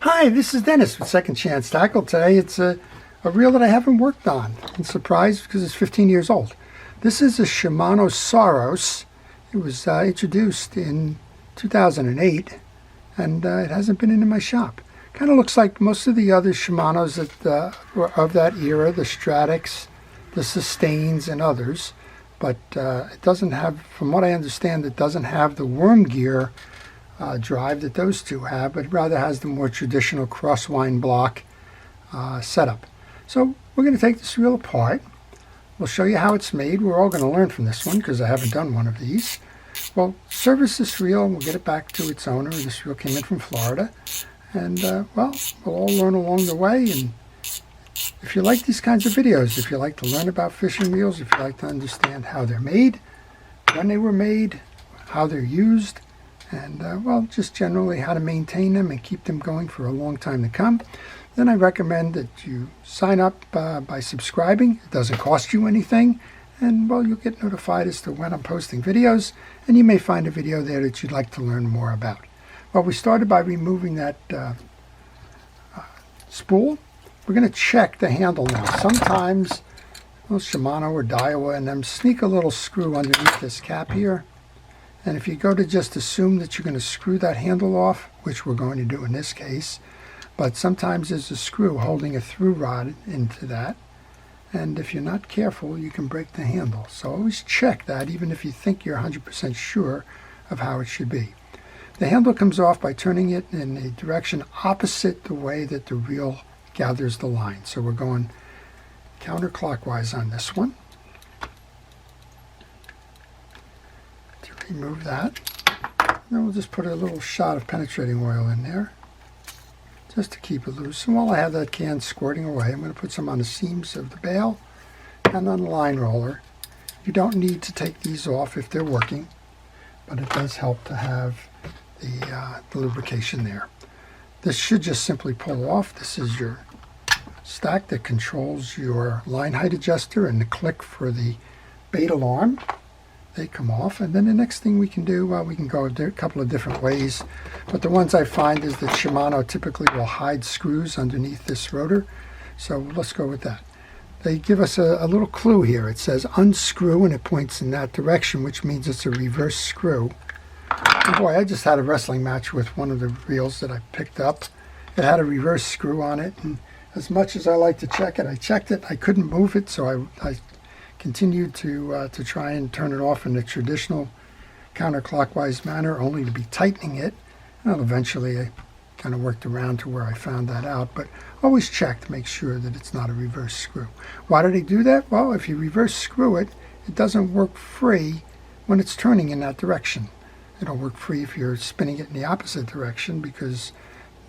Hi, this is Dennis with Second Chance Tackle. Today it's a reel that I haven't worked on. I'm surprised because it's 15 years old. This is a Shimano Saros. It was introduced in 2008 and it hasn't been into my shop. Kind of looks like most of the other Shimanos that were of that era, the Stradics, the Sustains and others. But it doesn't have, from what I understand, it doesn't have the worm gear drive that those two have, but rather has the more traditional crosswind block setup. So we're going to take this reel apart. We'll show you how it's made. We're all going to learn from this one because I haven't done one of these. We'll service this reel and we'll get it back to its owner. This reel came in from Florida. And well, we'll all learn along the way. And if you like these kinds of videos, if you like to learn about fishing reels, if you like to understand how they're made, when they were made, how they're used, and well, just generally how to maintain them and keep them going for a long time to come, then I recommend that you sign up by subscribing. It doesn't cost you anything, and well, you'll get notified as to when I'm posting videos, and you may find a video there that you'd like to learn more about. Well, we started by removing that spool. We're going to check the handle now. Sometimes Shimano or Daiwa and them sneak a little screw underneath this cap here. And if you go to just assume that you're going to screw that handle off, which we're going to do in this case, but sometimes there's a screw holding a through rod into that. And if you're not careful, you can break the handle. So always check that, even if you think you're 100% sure of how it should be. The handle comes off by turning it in a direction opposite the way that the reel gathers the line. So we're going counterclockwise on this one. To remove that, then we'll just put a little shot of penetrating oil in there just to keep it loose. And while I have that can squirting away, I'm going to put some on the seams of the bail and on the line roller. You don't need to take these off if they're working, but it does help to have the lubrication there. This should just simply pull off. This is your stack that controls your line height adjuster and the click for the bait alarm. They come off, and then the next thing we can do, we can go a couple of different ways, but the ones I find is that Shimano typically will hide screws underneath this rotor, so let's go with that. They give us a little clue here. It says unscrew, and it points in that direction, which means it's a reverse screw. And boy, I just had a wrestling match with one of the reels that I picked up. It had a reverse screw on it, and as much as I like to check it, I checked it. I couldn't move it, so I continued to try and turn it off in the traditional counterclockwise manner, only to be tightening it. And eventually I kind of worked around to where I found that out, but always check to make sure that it's not a reverse screw. Why do they do that? Well, if you reverse screw it, it doesn't work free when it's turning in that direction. It'll work free if you're spinning it in the opposite direction, because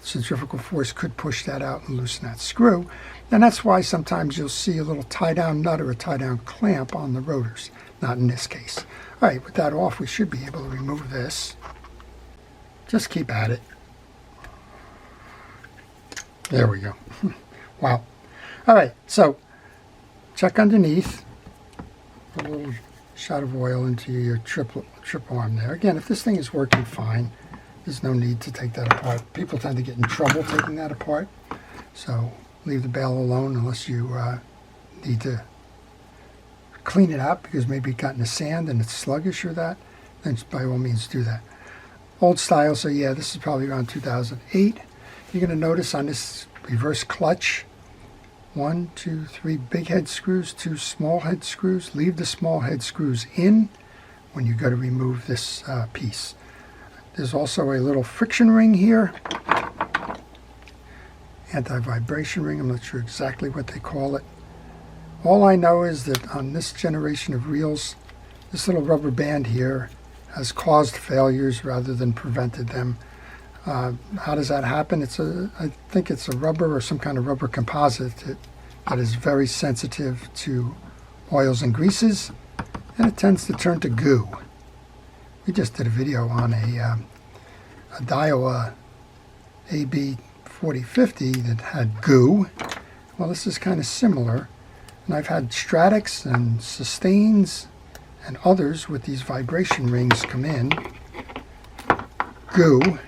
centrifugal force could push that out and loosen that screw. And that's why sometimes you'll see a little tie-down nut or a tie-down clamp on the rotors. Not in this case. All right, with that off, we should be able to remove this. Just keep at it. There we go. Wow. All right, so check underneath. A little shot of oil into your trip arm there. Again, if this thing is working fine, there's no need to take that apart. People tend to get in trouble taking that apart. So leave the bail alone unless you need to clean it out because maybe it got in the sand and it's sluggish or that. Then by all means do that. Old style, so yeah, this is probably around 2008. You're going to notice on this reverse clutch, 1, 2, 3 big head screws, 2 small head screws. Leave the small head screws in when you go to remove this piece. There's also a little friction ring here, anti-vibration ring. I'm not sure exactly what they call it. All I know is that on this generation of reels, this little rubber band here has caused failures rather than prevented them. How does that happen? I think it's a rubber or some kind of rubber composite that is very sensitive to oils and greases, and it tends to turn to goo. We just did a video on a Daiwa AB 4050 that had goo. Well, this is kind of similar. And I've had Stradics and Sustains and others with these vibration rings come in. Goo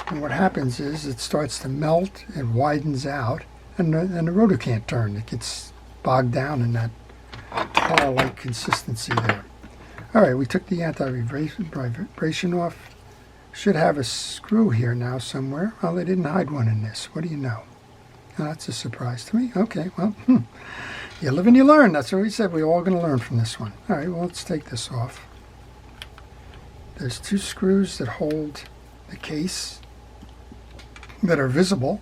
And what happens is it starts to melt, it widens out, and the rotor can't turn. It gets bogged down in that tar-like consistency there. All right, we took the anti-vibration off. Should have a screw here now somewhere. Well, they didn't hide one in this. What do you know? Now, that's a surprise to me. Okay, well, you live and you learn. That's what we said. We're all going to learn from this one. All right, well, let's take this off. There's 2 screws that hold the case that are visible.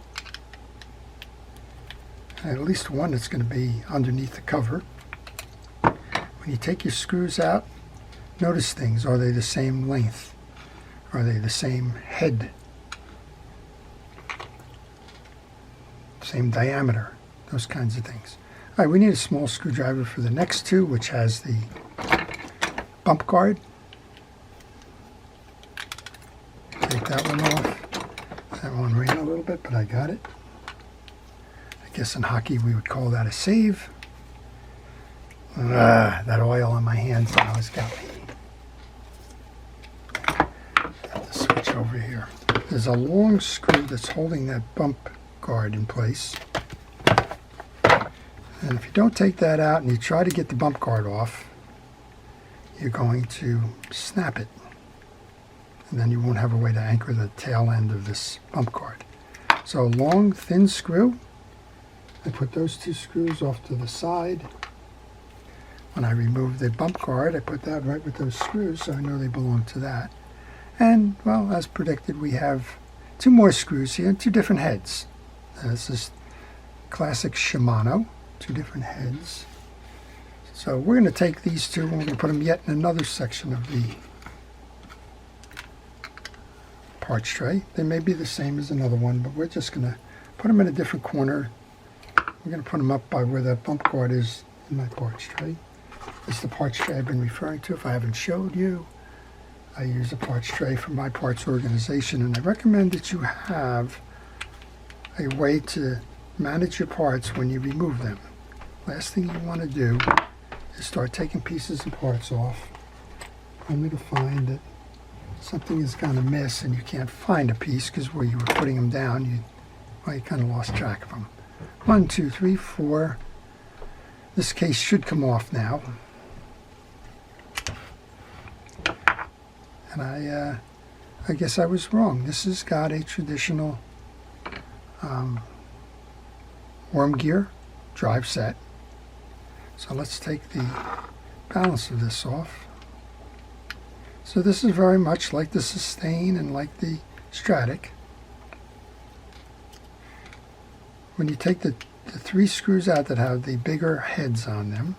And at least one that's going to be underneath the cover. When you take your screws out, notice things. Are they the same length? Are they the same head? Same diameter? Those kinds of things. All right, we need a small screwdriver for the next 2, which has the bump guard. Take that one off. That one ran a little bit, but I got it. I guess in hockey we would call that a save. That oil on my hands always got me. Have to switch over here. There's a long screw that's holding that bump guard in place. And if you don't take that out and you try to get the bump guard off, you're going to snap it. And then you won't have a way to anchor the tail end of this bump guard. So a long, thin screw. I put those 2 screws off to the side. When I remove the bump guard, I put that right with those screws, so I know they belong to that. And, well, as predicted, we have 2 more screws here, 2 different heads. This is classic Shimano, 2 different heads. So we're going to take these 2 and we're going to put them yet in another section of the parts tray. They may be the same as another one, but we're just going to put them in a different corner. We're going to put them up by where that bump guard is in my parts tray. This is the parts tray I've been referring to. If I haven't showed you, I use a parts tray for my parts organization, and I recommend that you have a way to manage your parts when you remove them. Last thing you want to do is start taking pieces and parts off, only to find that something is gone amiss and you can't find a piece because where you were putting them down, you kind of lost track of them. 1, 2, 3, 4. This case should come off now. And I guess I was wrong. This has got a traditional worm gear drive set. So let's take the balance of this off. So this is very much like the Sustain and like the Stratic. When you take the 3 screws out that have the bigger heads on them,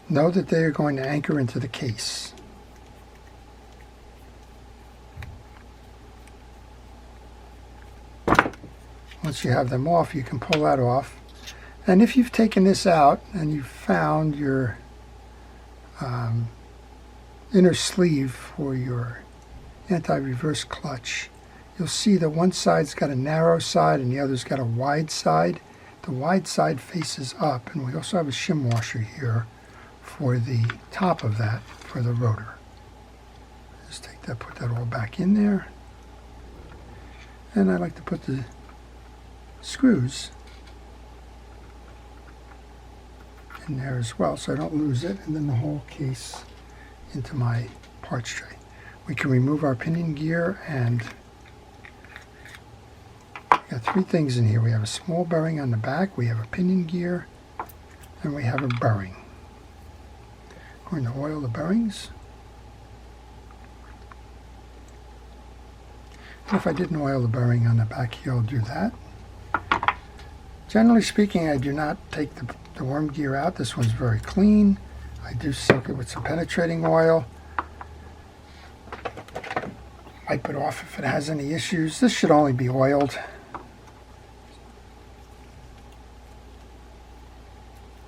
know that they are going to anchor into the case. Once you have them off, you can pull that off. And if you've taken this out and you've found your inner sleeve for your anti-reverse clutch, you'll see that one side's got a narrow side and the other's got a wide side. The wide side faces up, and we also have a shim washer here for the top of that for the rotor. Just take that, put that all back in there. And I like to put the screws in there as well so I don't lose it, and then the whole case into my parts tray. We can remove our pinion gear, and we got 3 things in here. We have a small bearing on the back, we have a pinion gear, and we have a bearing. I'm going to oil the bearings. And if I didn't oil the bearing on the back here, I'll do that. Generally speaking, I do not take the worm gear out. This one's very clean. I do soak it with some penetrating oil. Wipe it off if it has any issues. This should only be oiled.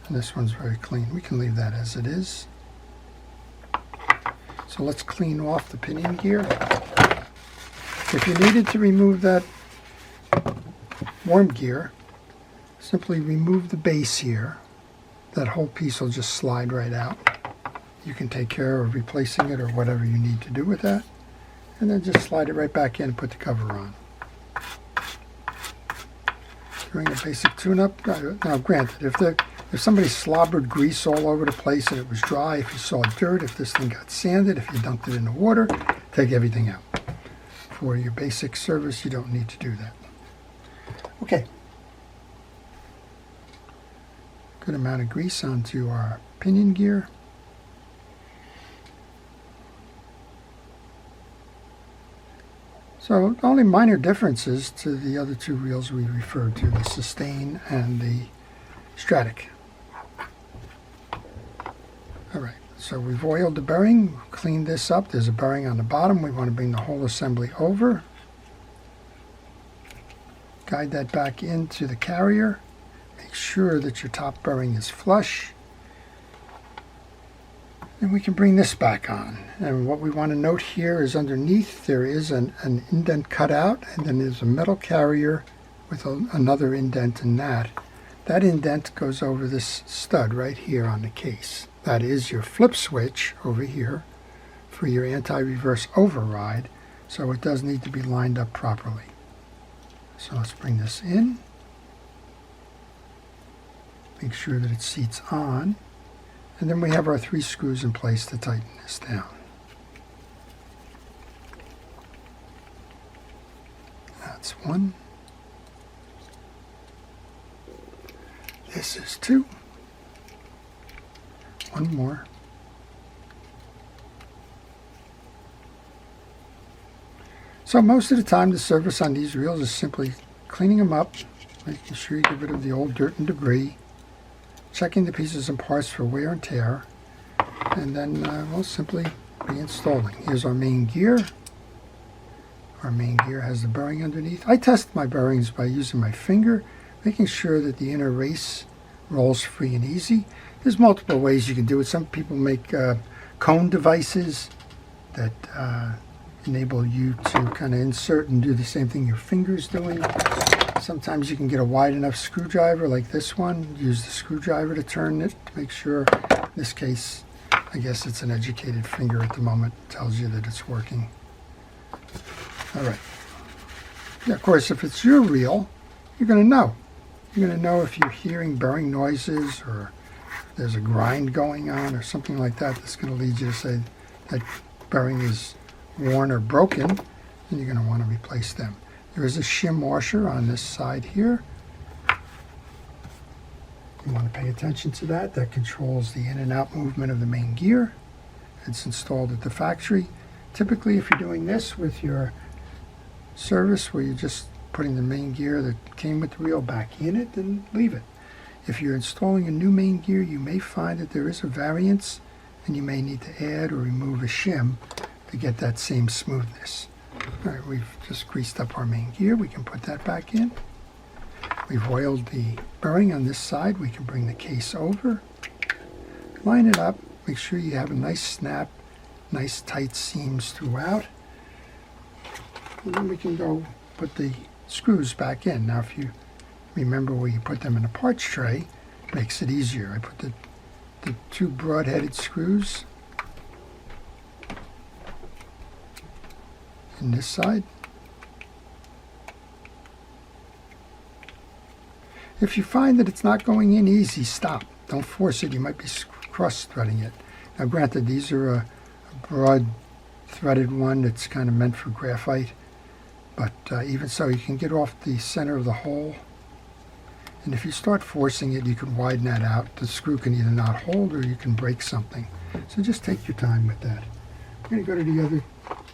And this one's very clean. We can leave that as it is. So let's clean off the pinion gear. If you needed to remove that worm gear, simply remove the base here. That whole piece will just slide right out. You can take care of replacing it or whatever you need to do with that. and then just slide it right back in and put the cover on. Doing a basic tune-up. Now granted, if somebody slobbered grease all over the place and it was dry, if you saw dirt, if this thing got sanded, if you dunked it in the water, take everything out. For your basic service, you don't need to do that. Okay. Good amount of grease onto our pinion gear. So only minor differences to the other two reels we referred to, the Sustain and the Stratic. Alright, so we've oiled the bearing, cleaned this up. There's a bearing on the bottom. We want to bring the whole assembly over. Guide that back into the carrier. Make sure that your top bearing is flush. And we can bring this back on. And what we want to note here is underneath there is an indent cut out, and then there's a metal carrier with another indent in that. That indent goes over this stud right here on the case. That is your flip switch over here for your anti-reverse override, so it does need to be lined up properly. So let's bring this in. Make sure that it seats on. And then we have our 3 screws in place to tighten this down. That's 1. This is 2. 1 more. So most of the time the service on these reels is simply cleaning them up, making sure you get rid of the old dirt and debris, checking the pieces and parts for wear and tear, and then we'll simply be installing. Here's our main gear. Our main gear has the bearing underneath. I test my bearings by using my finger, making sure that the inner race rolls free and easy. There's multiple ways you can do it. Some people make cone devices that enable you to kind of insert and do the same thing your finger's doing. Sometimes you can get a wide enough screwdriver like this one. Use the screwdriver to turn it to make sure. In this case, I guess it's an educated finger at the moment. It tells you that it's working. All right. Yeah, of course, if it's your reel, you're going to know. You're going to know if you're hearing bearing noises or there's a grind going on or something like that. That's going to lead you to say that bearing is worn or broken, and you're going to want to replace them. There is a shim washer on this side here. You want to pay attention to that. That controls the in and out movement of the main gear. It's installed at the factory. Typically, if you're doing this with your service where you're just putting the main gear that came with the reel back in it, then leave it. If you're installing a new main gear, you may find that there is a variance and you may need to add or remove a shim to get that same smoothness. All right, we've just greased up our main gear. We can put that back in. We've oiled the bearing on this side. We can bring the case over, line it up, make sure you have a nice snap, nice tight seams throughout. And then we can go put the screws back in. Now, if you remember where you put them in a parts tray, it makes it easier. I put the 2 broad-headed screws in this side. If you find that it's not going in easy, stop. Don't force it. You might be cross-threading it. Now, granted, these are a broad threaded one that's kind of meant for graphite, but even so, you can get off the center of the hole. And if you start forcing it, you can widen that out. The screw can either not hold or you can break something. So just take your time with that. I'm going to go to the other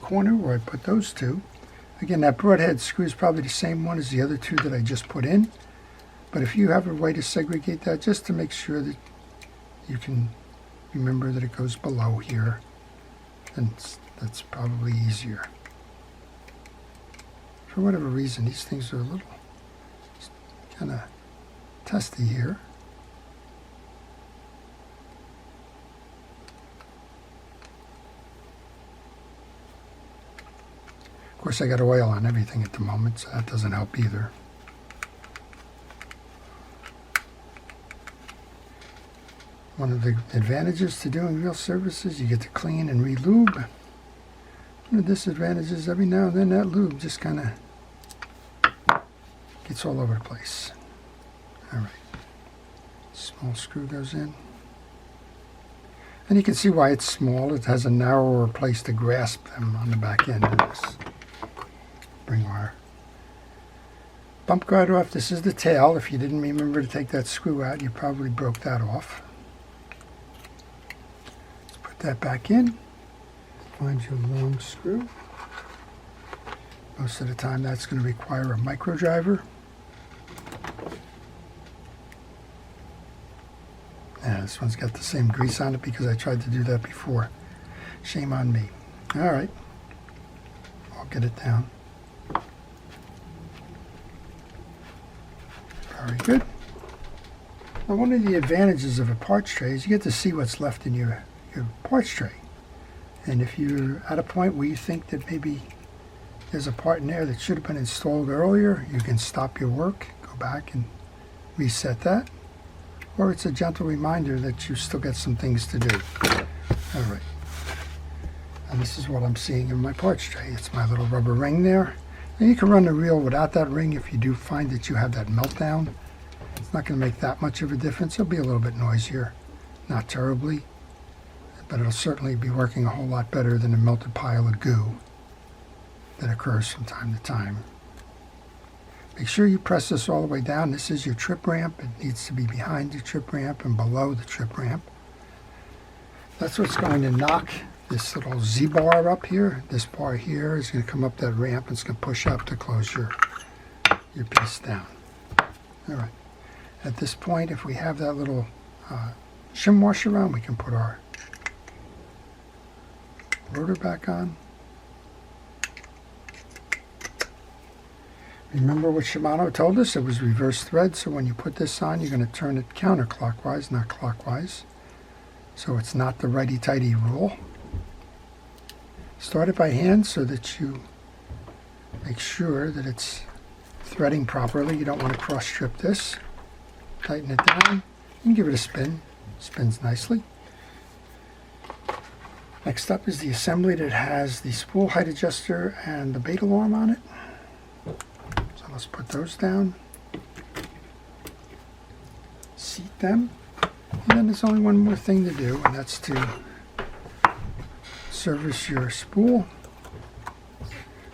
corner where I put those 2. Again, that broadhead screw is probably the same one as the other 2 that I just put in. But if you have a way to segregate that, just to make sure that you can remember that it goes below here, then that's probably easier. For whatever reason, these things are a little kind of testy here. Of course, I got oil on everything at the moment, so that doesn't help either. One of the advantages to doing reel services, you get to clean and re-lube. The disadvantage is every now and then that lube just kind of gets all over the place. All right. Small screw goes in. And you can see why it's small. It has a narrower place to grasp them on the back end of this. Bring our bump guard off. This is the tail. If you didn't remember to take that screw out, you probably broke that off. Let's put that back in. Find your long screw. Most of the time that's going to require a micro driver. Yeah, this one's got the same grease on it because I tried to do that before. Shame on me. All right. I'll get it down. Very good. Now, one of the advantages of a parts tray is you get to see what's left in your parts tray. And if you're at a point where you think that maybe there's a part in there that should have been installed earlier, you can stop your work, go back and reset that. Or it's a gentle reminder that you still got some things to do. All right. And this is what I'm seeing in my parts tray. It's my little rubber ring there. Now you can run the reel without that ring if you do find that you have that meltdown. It's not going to make that much of a difference. It'll be a little bit noisier. Not terribly. But it'll certainly be working a whole lot better than a melted pile of goo that occurs from time to time. Make sure you press this all the way down. This is your trip ramp. It needs to be behind the trip ramp and below the trip ramp. That's what's going to knock this little Z bar up here. This bar here is going to come up that ramp and it's going to push up to close your piece down. All right. At this point, if we have that little shim washer on, we can put our rotor back on. Remember what Shimano told us? It was reverse thread, so when you put this on, you're going to turn it counterclockwise, not clockwise. So it's not the righty-tighty rule. Start it by hand so that you make sure that it's threading properly. You don't want to cross-strip this. Tighten it down and give it a spin. Spins nicely. Next up is the assembly that has the spool height adjuster and the bait alarm on it. So let's put those down. Seat them. And then there's only one more thing to do, and that's to service your spool.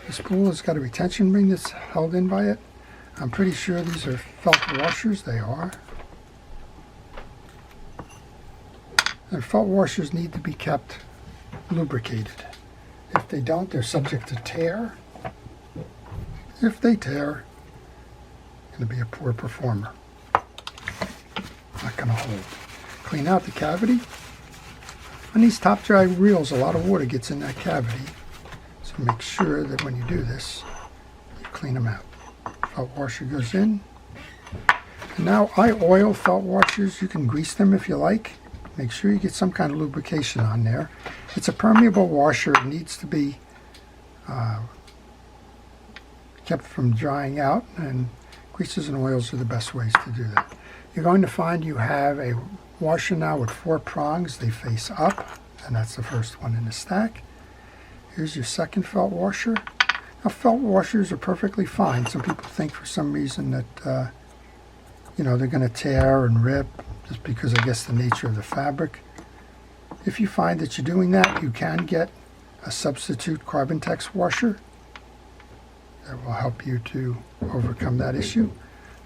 The spool has got a retention ring that's held in by it. I'm pretty sure these are felt washers. They are. And felt washers need to be kept lubricated. If they don't, they're subject to tear. If they tear, it's going to be a poor performer. Not going to hold. Clean out the cavity. On these top drive reels, a lot of water gets in that cavity. So make sure that when you do this, you clean them out. Felt washer goes in. And now I oil felt washers. You can grease them if you like. Make sure you get some kind of lubrication on there. It's a permeable washer. It needs to be kept from drying out, and greases and oils are the best ways to do that. You're going to find you have a washer now with 4 prongs. They face up, and that's the first one in the stack. Here's your second felt washer. Now, felt washers are perfectly fine. Some people think for some reason that they're going to tear and rip just because I guess the nature of the fabric. If you find that you're doing that, you can get a substitute Carbon-Tex washer that will help you to overcome that issue.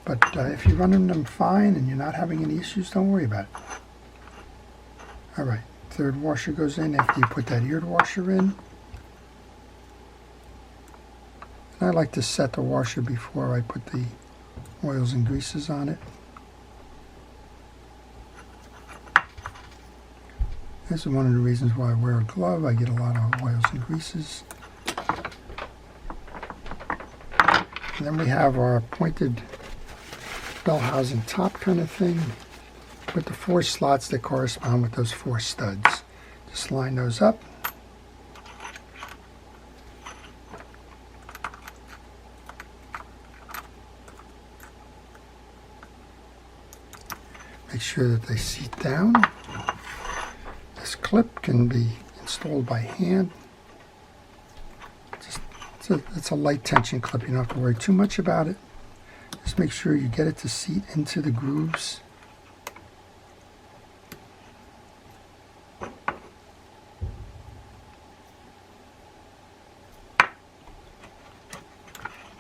But if you're running them fine and you're not having any issues, don't worry about it. All right, third washer goes in after you put that eared washer in. And I like to set the washer before I put the oils and greases on it. This is one of the reasons why I wear a glove. I get a lot of oils and greases. And then we have our pointed bell housing top kind of thing with the 4 slots that correspond with those 4 studs. Just line those up. Make sure that they seat down. This clip can be installed by hand. So it's a light tension clip. You don't have to worry too much about it. Just make sure you get it to seat into the grooves.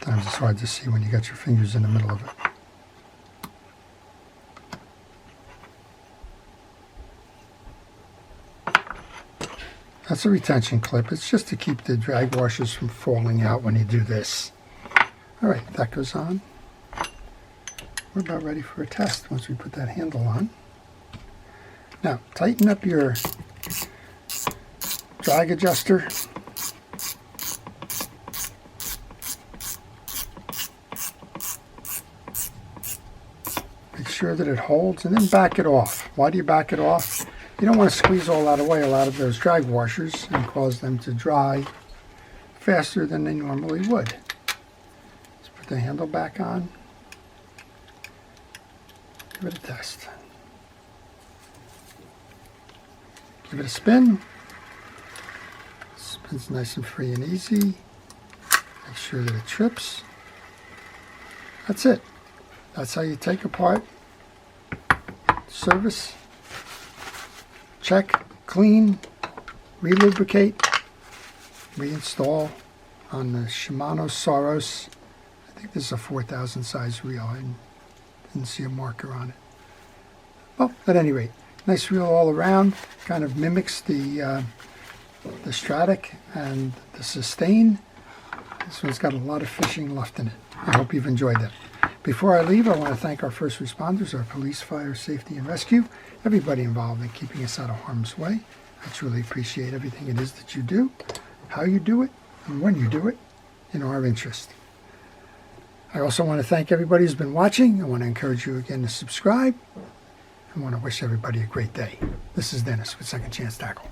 Sometimes it's hard to see when you got your fingers in the middle of it. That's a retention clip. It's just to keep the drag washers from falling out when you do this. All right, that goes on. We're about ready for a test once we put that handle on. Now, tighten up your drag adjuster. Make sure that it holds, and then back it off. Why do you back it off? You don't want to squeeze all that away, a lot of those drag washers, and cause them to dry faster than they normally would. Let's put the handle back on. Give it a test. Give it a spin. Spins nice and free and easy. Make sure that it trips. That's it. That's how you take apart, service, check, clean, relubricate, reinstall on the Shimano Saros. I think this is a 4,000 size reel. I didn't see a marker on it. Well, at any rate, nice reel all around. Kind of mimics the Stratic and the Sustain. This one's got a lot of fishing left in it. I hope you've enjoyed that. Before I leave, I want to thank our first responders, our police, fire, safety, and rescue, everybody involved in keeping us out of harm's way. I truly appreciate everything it is that you do, how you do it, and when you do it, in our interest. I also want to thank everybody who's been watching. I want to encourage you again to subscribe. I want to wish everybody a great day. This is Dennis with Second Chance Tackle.